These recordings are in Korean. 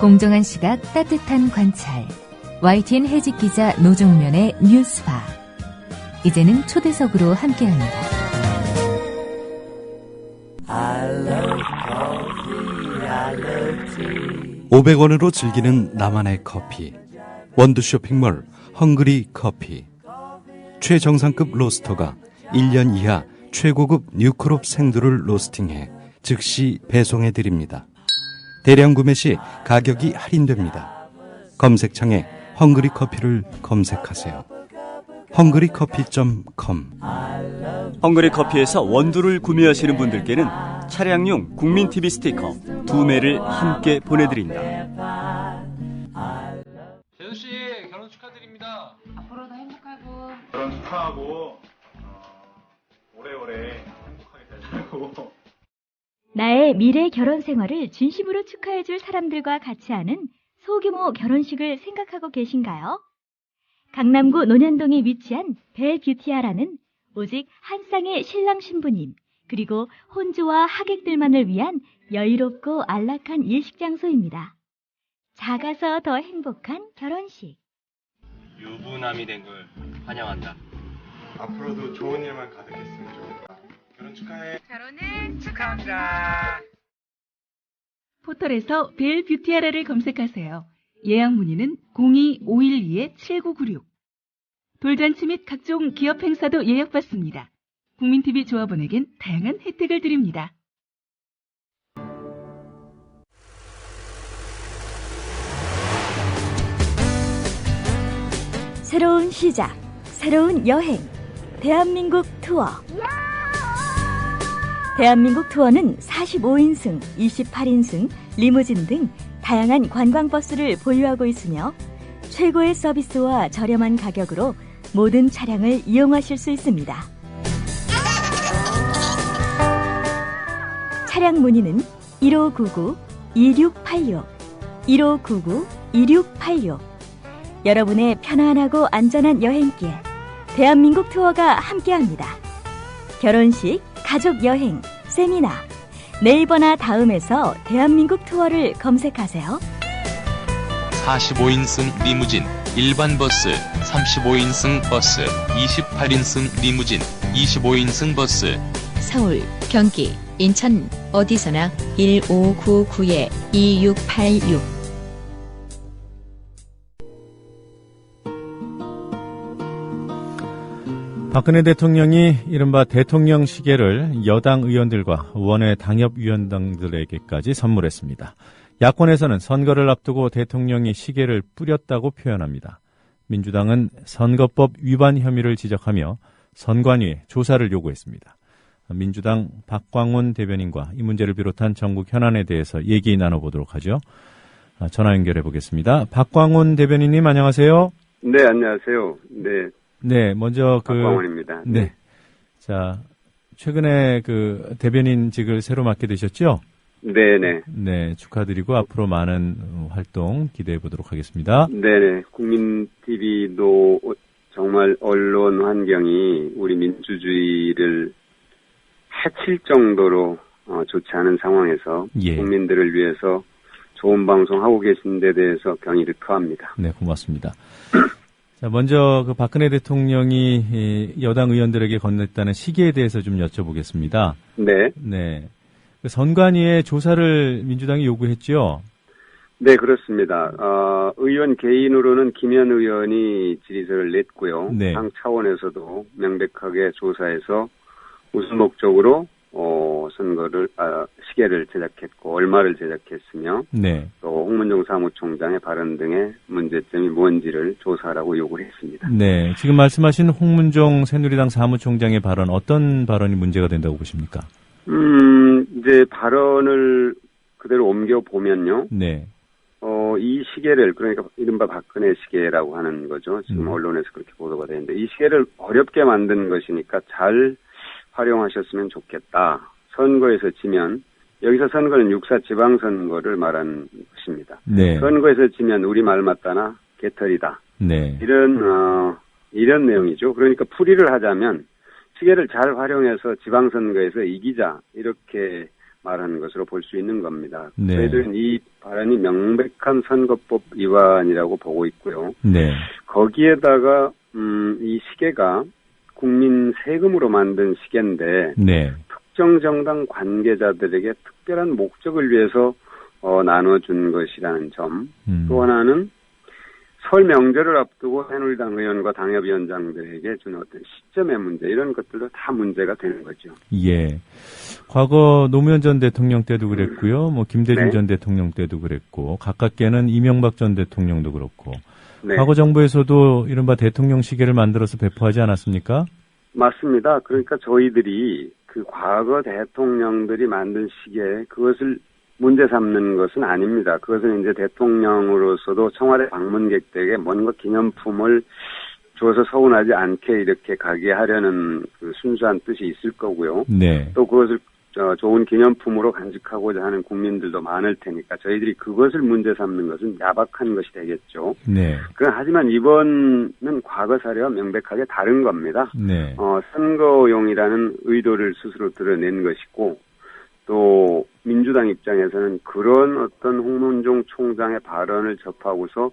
공정한 시각, 따뜻한 관찰. YTN 해직 기자 노종면의 뉴스바. 이제는 초대석으로 함께합니다. 500원으로 즐기는 나만의 커피. 원두 쇼핑몰 헝그리 커피. 최정상급 로스터가 1년 이하 최고급 뉴크롭 생두를 로스팅해 즉시 배송해드립니다. 대량 구매 시 가격이 할인됩니다. 검색창에 헝그리 커피를 검색하세요. 헝그리커피.com. 헝그리 커피에서 원두를 구매하시는 분들께는 차량용 국민TV 스티커 2매를 함께 보내드린다. 재수씨 결혼 축하드립니다. 앞으로도 행복하고 결혼 축하하고 오래오래 행복하게 잘 살고 나의 미래 결혼 생활을 진심으로 축하해줄 사람들과 같이 하는 소규모 결혼식을 생각하고 계신가요? 강남구 논현동에 위치한 벨뷰티아라는 오직 한 쌍의 신랑 신부님 그리고 혼주와 하객들만을 위한 여유롭고 안락한 일식 장소입니다. 작아서 더 행복한 결혼식. 유부남이 된 걸 환영한다. 앞으로도 좋은 일만 가득했으면 좋겠다. 결혼 축하해. 결혼을 축하합니다. 포털에서 벨뷰티아라를 검색하세요. 예약 문의는 02-512-7996. 돌잔치 및 각종 기업 행사도 예약받습니다. 국민TV 조합원에겐 다양한 혜택을 드립니다. 새로운 시작, 새로운 여행, 대한민국 투어. 대한민국 투어는 45인승, 28인승, 리무진 등 다양한 관광버스를 보유하고 있으며 최고의 서비스와 저렴한 가격으로 모든 차량을 이용하실 수 있습니다. 차량 문의는 1599-2686, 1599-2686. 여러분의 편안하고 안전한 여행길, 대한민국 투어가 함께합니다. 결혼식, 가족여행, 세미나, 네이버나 다음에서 대한민국 투어를 검색하세요. 45인승 리무진, 일반 버스, 35인승 버스, 28인승 리무진, 25인승 버스. 서울, 경기, 인천 어디서나 1599-2686. 박근혜 대통령이 이른바 대통령 시계를 여당 의원들과 원외 당협위원장들에게까지 선물했습니다. 야권에서는 선거를 앞두고 대통령이 시계를 뿌렸다고 표현합니다. 민주당은 선거법 위반 혐의를 지적하며 선관위에 조사를 요구했습니다. 민주당 박광훈 대변인과 이 문제를 비롯한 전국 현안에 대해서 얘기 나눠보도록 하죠. 전화 연결해 보겠습니다. 박광훈 대변인님 안녕하세요. 네, 안녕하세요. 네, 먼저 박광훈입니다. 네. 자, 최근에 대변인직을 새로 맡게 되셨죠? 네네. 네, 축하드리고 앞으로 많은 활동 기대해 보도록 하겠습니다. 네네. 국민TV도 정말 언론 환경이 우리 민주주의를 해칠 정도로 좋지 않은 상황에서 국민들을 위해서 좋은 방송 하고 계신 데 대해서 경의를 표합니다. 네, 고맙습니다. 자, 먼저 박근혜 대통령이 여당 의원들에게 건넸다는 시기에 대해서 좀 여쭤보겠습니다. 네. 네. 선관위에 조사를 민주당이 요구했죠? 네, 그렇습니다. 의원 개인으로는 김현 의원이 질의서를 냈고요. 네. 당 차원에서도 명백하게 조사해서 무슨 목적으로 시계를 제작했고 얼마를 제작했으며 네. 또 홍문종 사무총장의 발언 등의 문제점이 뭔지를 조사하라고 요구했습니다. 네, 지금 말씀하신 홍문종 새누리당 사무총장의 발언 어떤 발언이 문제가 된다고 보십니까? 이제 발언을 그대로 옮겨 보면요. 네. 이 시계를 그러니까 이른바 박근혜 시계라고 하는 거죠. 지금 언론에서 그렇게 보도가 되는데 이 시계를 어렵게 만든 것이니까 잘 활용하셨으면 좋겠다. 선거에서 지면 여기서 선거는 6.4 지방선거를 말하는 것입니다. 네. 선거에서 지면 우리 말 맞다나 개털이다. 네. 이런 내용이죠. 그러니까 풀이를 하자면 시계를 잘 활용해서 지방선거에서 이기자 이렇게 말하는 것으로 볼 수 있는 겁니다. 네. 저희들은 이 발언이 명백한 선거법 위반이라고 보고 있고요. 네. 거기에다가 이 시계가 국민 세금으로 만든 시계인데 네. 특정 정당 관계자들에게 특별한 목적을 위해서 나눠준 것이라는 점. 또 하나는 설 명절을 앞두고 새누리당 의원과 당협위원장들에게 준 어떤 시점의 문제, 이런 것들도 다 문제가 되는 거죠. 예. 과거 노무현 전 대통령 때도 그랬고요. 뭐 김대중 네. 전 대통령 때도 그랬고, 가깝게는 이명박 전 대통령도 그렇고. 네. 과거 정부에서도 이른바 대통령 시계를 만들어서 배포하지 않았습니까? 맞습니다. 그러니까 저희들이 그 과거 대통령들이 만든 시계, 그것을 문제 삼는 것은 아닙니다. 그것은 이제 대통령으로서도 청와대 방문객들에게 뭔가 기념품을 줘서 서운하지 않게 이렇게 가게 하려는 그 순수한 뜻이 있을 거고요. 네. 또 그것을 좋은 기념품으로 간직하고자 하는 국민들도 많을 테니까 저희들이 그것을 문제 삼는 것은 야박한 것이 되겠죠. 네. 하지만 이번은 과거 사례와 명백하게 다른 겁니다. 네. 선거용이라는 의도를 스스로 드러낸 것이고, 또 민주당 입장에서는 그런 어떤 홍문종 총장의 발언을 접하고서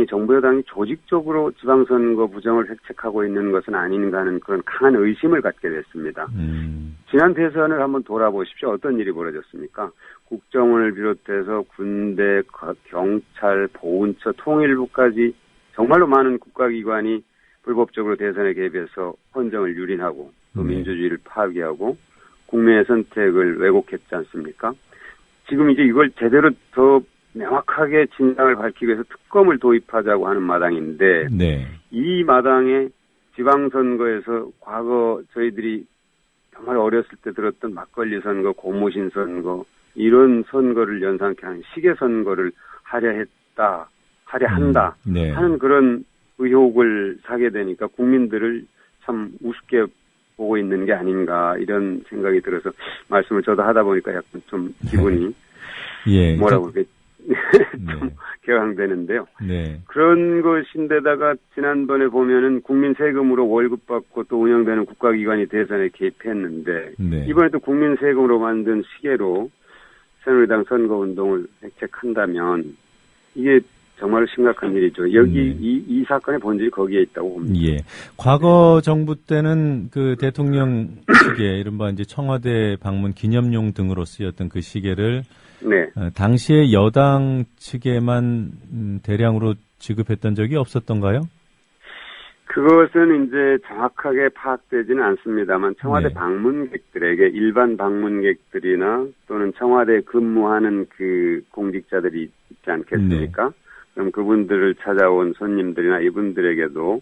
정부 여당이 조직적으로 지방선거 부정을 획책하고 있는 것은 아닌가 하는 그런 강한 의심을 갖게 됐습니다. 지난 대선을 한번 돌아보십시오. 어떤 일이 벌어졌습니까? 국정원을 비롯해서 군대, 경찰, 보훈처, 통일부까지 정말로 많은 국가기관이 불법적으로 대선에 개입해서 헌정을 유린하고 또 민주주의를 파괴하고 국민의 선택을 왜곡했지 않습니까? 지금 이제 이걸 제대로 더 명확하게 진상을 밝히기 위해서 특검을 도입하자고 하는 마당인데, 네. 이 마당에 지방선거에서 과거 저희들이 정말 어렸을 때 들었던 막걸리 선거, 고무신 선거, 이런 선거를 연상케 하는 시계 선거를 하려 한다 네. 하는 그런 의혹을 사게 되니까 국민들을 참 우습게 보고 있는 게 아닌가, 이런 생각이 들어서 말씀을 저도 하다 보니까 약간 좀 기분이 예, 뭐라고 그럴까 좀 격앙되는데요. 네. 그런 것인데다가 지난번에 보면은 국민 세금으로 월급 받고 또 운영되는 국가기관이 대선에 개입했는데, 네. 이번에도 국민 세금으로 만든 시계로 새누리당 선거운동을 획책한다면 이게 정말 심각한 일이죠. 이 사건의 본질이 거기에 있다고 봅니다. 예. 과거 정부 때는 그 대통령 시계, 이른바 이제 청와대 방문 기념용 등으로 쓰였던 그 시계를 네. 당시에 여당 측에만 대량으로 지급했던 적이 없었던가요? 그것은 이제 정확하게 파악되지는 않습니다만 청와대 네. 방문객들에게, 일반 방문객들이나 또는 청와대에 근무하는 그 공직자들이 있지 않겠습니까? 네. 그럼 그분들을 찾아온 손님들이나 이분들에게도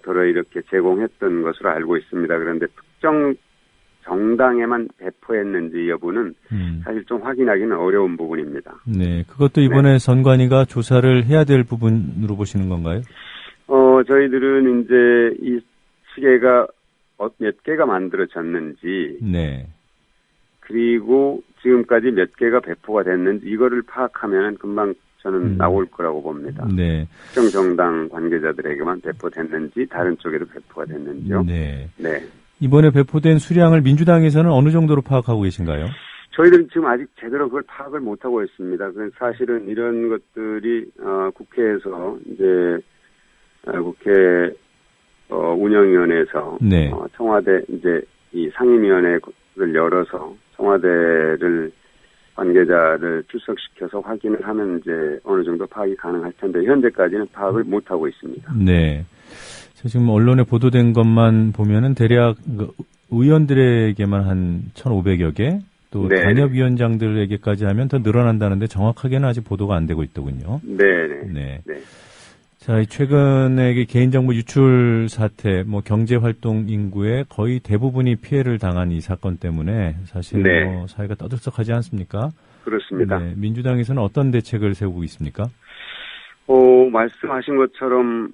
더러 이렇게 제공했던 것으로 알고 있습니다. 그런데 특정 정당에만 배포했는지 여부는 사실 좀 확인하기는 어려운 부분입니다. 네, 그것도 이번에 선관위가 조사를 해야 될 부분으로 보시는 건가요? 저희들은 이제 이 시계가 몇 개가 만들어졌는지, 네. 그리고 지금까지 몇 개가 배포가 됐는지 이거를 파악하면 금방 저는 나올 거라고 봅니다. 네. 특정 정당 관계자들에게만 배포됐는지 다른 쪽에도 배포가 됐는지요. 네. 네. 이번에 배포된 수량을 민주당에서는 어느 정도로 파악하고 계신가요? 저희들은 지금 아직 제대로 그걸 파악을 못하고 있습니다. 사실은 이런 것들이 국회에서 이제 국회 운영위원회에서 네. 청와대 이제 이 상임위원회를 열어서 청와대를 관계자를 출석시켜서 확인을 하면 이제 어느 정도 파악이 가능할 텐데 현재까지는 파악을 못 하고 있습니다. 네. 지금 언론에 보도된 것만 보면은 대략 의원들에게만 한 1,500여 개, 또 네. 당협위원장들에게까지 하면 더 늘어난다는데 정확하게는 아직 보도가 안 되고 있더군요. 네. 네. 네. 자, 최근에 개인정보 유출 사태, 경제활동 인구의 거의 대부분이 피해를 당한 이 사건 때문에 사실 네. 사회가 떠들썩하지 않습니까? 그렇습니다. 네, 민주당에서는 어떤 대책을 세우고 있습니까? 말씀하신 것처럼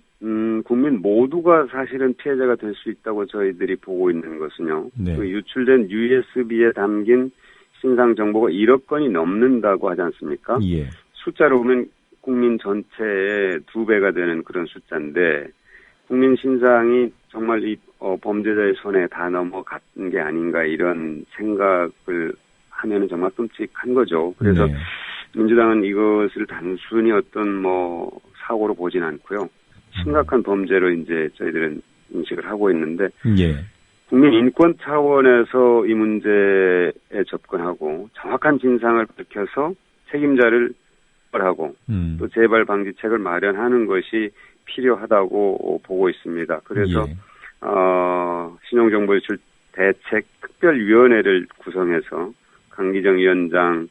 국민 모두가 사실은 피해자가 될 수 있다고 저희들이 보고 있는 것은요. 네. 그 유출된 USB에 담긴 신상 정보가 1억 건이 넘는다고 하지 않습니까? 예. 숫자로 보면 국민 전체의 2배가 되는 그런 숫자인데 국민 신상이 정말 이 범죄자의 손에 다 넘어간 게 아닌가 이런 생각을 하면은 정말 끔찍한 거죠. 그래서 네. 민주당은 이것을 단순히 어떤 사고로 보진 않고요. 심각한 범죄로 이제 저희들은 인식을 하고 있는데 예. 국민 인권 차원에서 이 문제에 접근하고 정확한 진상을 밝혀서 책임자를 처벌하고 또 재발 방지책을 마련하는 것이 필요하다고 보고 있습니다. 그래서 예. 신용정보 유출 대책 특별위원회를 구성해서 강기정 위원장에게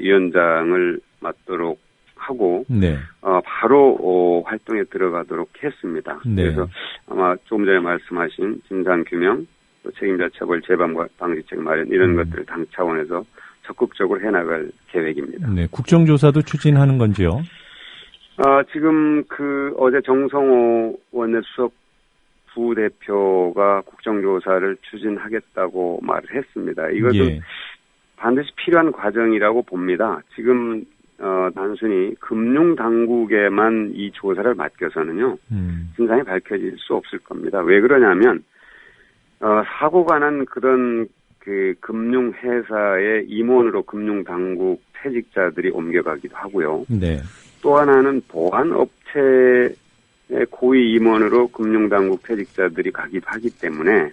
위원장을 맡도록 하고 네. 바로 활동에 들어가도록 했습니다. 네. 그래서 아마 조금 전에 말씀하신 진상규명, 또 책임자 처벌, 재발 방지책 마련 이런 것들을 당 차원에서 적극적으로 해나갈 계획입니다. 네. 국정조사도 추진하는 건지요? 지금 어제 정성호 원내수석 부대표가 국정조사를 추진하겠다고 말을 했습니다. 이것은 예. 반드시 필요한 과정이라고 봅니다. 지금 단순히 금융당국에만 이 조사를 맡겨서는요, 진상이 밝혀질 수 없을 겁니다. 왜 그러냐면, 사고가 난 그런 금융회사의 임원으로 금융당국 퇴직자들이 옮겨가기도 하고요. 네. 또 하나는 보안업체의 고위 임원으로 금융당국 퇴직자들이 가기도 하기 때문에,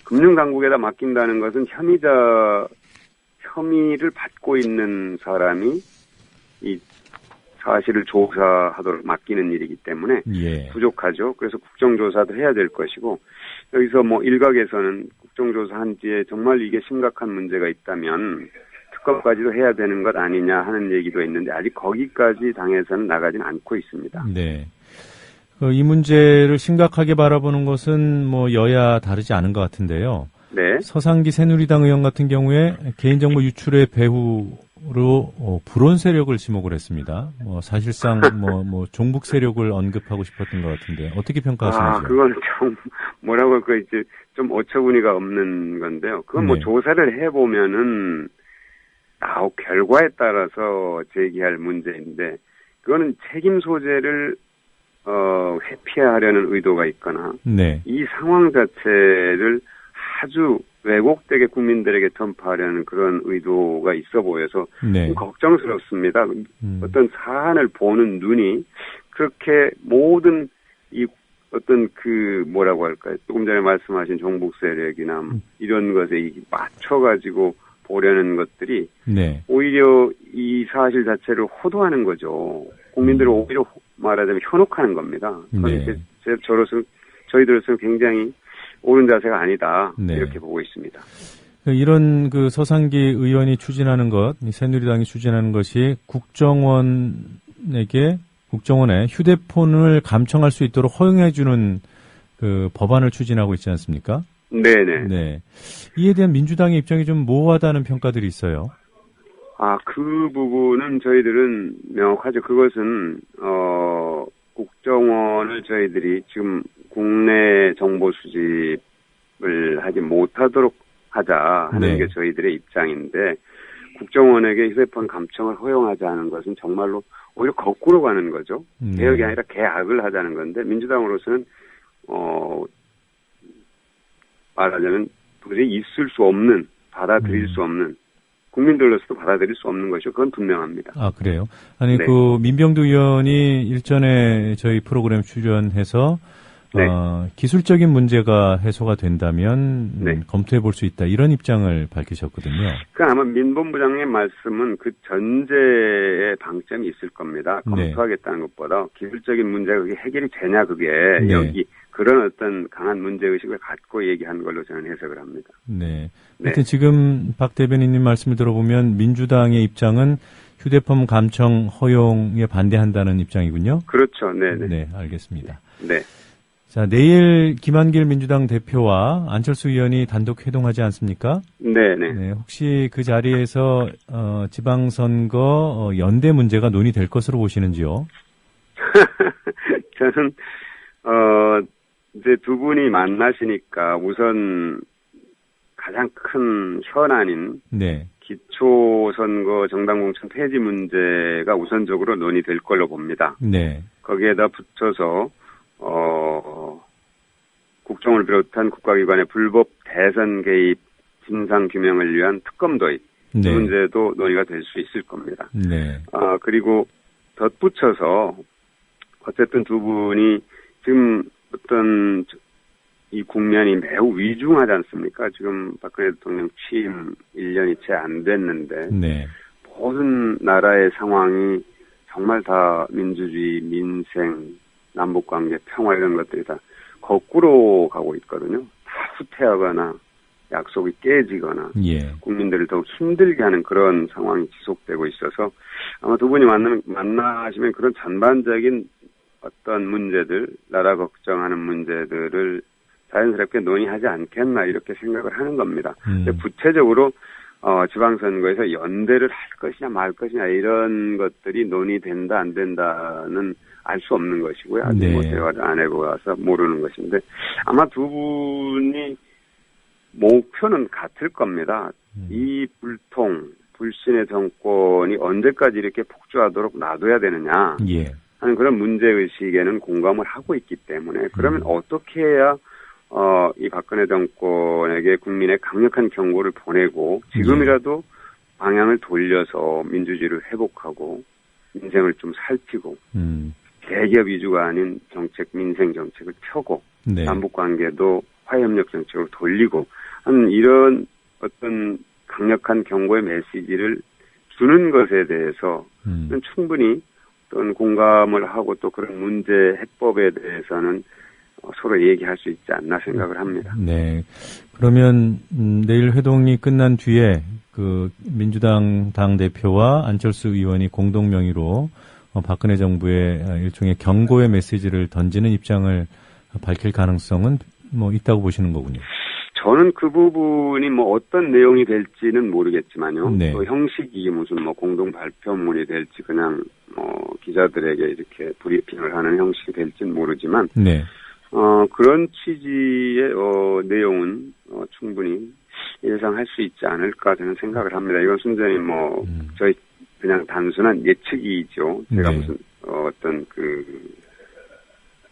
금융당국에다 맡긴다는 것은 혐의를 받고 있는 사람이 이 사실을 조사하도록 맡기는 일이기 때문에 예. 부족하죠. 그래서 국정조사도 해야 될 것이고 여기서 일각에서는 국정조사한 뒤에 정말 이게 심각한 문제가 있다면 특검까지도 해야 되는 것 아니냐 하는 얘기도 있는데 아직 거기까지 당에서는 나가진 않고 있습니다. 네. 이 문제를 심각하게 바라보는 것은 여야 다르지 않은 것 같은데요. 네. 서상기 새누리당 의원 같은 경우에 개인정보 유출의 배후로 불온 세력을 지목을 했습니다. 사실상 종북 세력을 언급하고 싶었던 것 같은데 어떻게 평가하시는지요? 그건 좀 뭐라고 할까 이제 좀 어처구니가 없는 건데요. 그건 네. 조사를 해보면은 결과에 따라서 제기할 문제인데 그거는 책임 소재를 회피하려는 의도가 있거나 네. 이 상황 자체를 아주 왜곡되게 국민들에게 전파하려는 그런 의도가 있어 보여서 네. 걱정스럽습니다. 어떤 사안을 보는 눈이 그렇게 모든 이 어떤 뭐라고 할까요? 조금 전에 말씀하신 종북 세력이나 이런 것에 맞춰가지고 보려는 것들이 네. 오히려 이 사실 자체를 호도하는 거죠. 국민들을 오히려 말하자면 현혹하는 겁니다. 네. 저희들로서는 굉장히 옳은 자세가 아니다. 네. 이렇게 보고 있습니다. 이런 서상기 의원이 추진하는 것, 새누리당이 추진하는 것이 국정원에 휴대폰을 감청할 수 있도록 허용해주는 법안을 추진하고 있지 않습니까? 네네. 네. 이에 대한 민주당의 입장이 좀 모호하다는 평가들이 있어요. 그 부분은 저희들은 명확하죠. 그것은, 국정원을 저희들이 지금 국내 정보 수집을 하지 못하도록 하자 하는 네. 게 저희들의 입장인데, 국정원에게 휴대폰 감청을 허용하자는 것은 정말로 오히려 거꾸로 가는 거죠. 개혁이 아니라 개악을 하자는 건데, 민주당으로서는, 말하자면 도저히 있을 수 없는, 받아들일 수 없는, 국민들로서도 받아들일 수 없는 것이죠. 그건 분명합니다. 그래요? 아니, 네. 민병두 의원이 일전에 저희 프로그램 출연해서, 네. 기술적인 문제가 해소가 된다면, 네. 검토해 볼 수 있다. 이런 입장을 밝히셨거든요. 아마 민본부장의 말씀은 그 전제의 방점이 있을 겁니다. 네. 검토하겠다는 것보다 기술적인 문제가 그게 해결이 되냐, 그게. 네. 여기 그런 어떤 강한 문제의식을 갖고 얘기한 걸로 저는 해석을 합니다. 네. 네. 하여튼 지금 박 대변인님 말씀을 들어보면 민주당의 입장은 휴대폰 감청 허용에 반대한다는 입장이군요. 그렇죠. 네네. 네, 알겠습니다. 네. 자, 내일 김한길 민주당 대표와 안철수 의원이 단독 회동하지 않습니까? 네네. 네, 혹시 그 자리에서 지방선거 연대 문제가 논의될 것으로 보시는지요? 저는 이제 두 분이 만나시니까 우선 가장 큰 현안인 네. 기초선거 정당공천 폐지 문제가 우선적으로 논의될 걸로 봅니다. 네. 거기에다 붙여서 국정을 비롯한 국가기관의 불법 대선 개입 진상 규명을 위한 특검 도입 네. 문제도 논의가 될 수 있을 겁니다. 네. 그리고 덧붙여서 어쨌든 두 분이 지금 어떤 이 국면이 매우 위중하지 않습니까? 지금 박근혜 대통령 취임 1년이 채 안 됐는데 네. 모든 나라의 상황이 정말 다 민주주의, 민생, 남북관계, 평화 이런 것들이 다 거꾸로 가고 있거든요. 다 후퇴하거나 약속이 깨지거나 예. 국민들을 더욱 힘들게 하는 그런 상황이 지속되고 있어서 아마 두 분이 만나시면 그런 전반적인 어떤 문제들, 나라 걱정하는 문제들을 자연스럽게 논의하지 않겠나 이렇게 생각을 하는 겁니다. 근데 구체적으로 지방선거에서 연대를 할 것이냐 말 것이냐 이런 것들이 논의된다 안 된다는 알 수 없는 것이고요. 아직 네. 뭐 대화를 안 해봐서 모르는 것인데 아마 두 분이 목표는 같을 겁니다. 이 불신의 정권이 언제까지 이렇게 폭주하도록 놔둬야 되느냐 예. 하는 그런 문제의식에는 공감을 하고 있기 때문에 그러면 어떻게 해야 이 박근혜 정권에게 국민의 강력한 경고를 보내고 지금이라도 방향을 돌려서 민주주의를 회복하고 민생을 좀 살피고 대기업 위주가 아닌 정책, 민생 정책을 펴고 네. 남북관계도 화해협력 정책으로 돌리고 하는 이런 어떤 강력한 경고의 메시지를 주는 것에 대해서는 충분히 어떤 공감을 하고 또 그런 문제 해법에 대해서는 서로 얘기할 수 있지 않나 생각을 합니다. 네. 그러면 내일 회동이 끝난 뒤에 그 민주당 당대표와 안철수 의원이 공동 명의로 박근혜 정부의 일종의 경고의 메시지를 던지는 입장을 밝힐 가능성은 뭐 있다고 보시는 거군요. 저는 그 부분이 뭐 어떤 내용이 될지는 모르겠지만요. 네. 또 형식이 무슨 뭐 공동 발표문이 될지 그냥 기자들에게 이렇게 브리핑을 하는 형식이 될지는 모르지만 네. 그런 취지의 내용은 충분히 예상할 수 있지 않을까 저는 생각을 합니다. 이건 순전히 뭐 저희 그냥 단순한 예측이죠. 제가 네. 무슨 어떤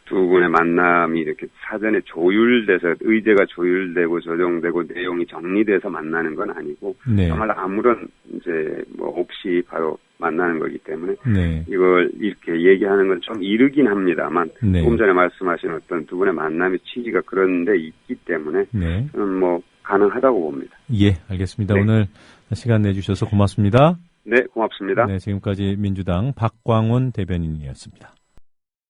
두 분의 만남이 이렇게 사전에 조율돼서 의제가 조율되고 조정되고 내용이 정리돼서 만나는 건 아니고 네. 정말 아무런 이제 뭐 없이 바로 만나는 거기 때문에 네. 이걸 이렇게 얘기하는 건 좀 이르긴 합니다만 네. 조금 전에 말씀하신 어떤 두 분의 만남의 취지가 그런데 있기 때문에 네. 저는 뭐 가능하다고 봅니다. 예, 알겠습니다. 네. 오늘 시간 내주셔서 고맙습니다. 네, 고맙습니다. 네, 지금까지 민주당 박광온 대변인이었습니다.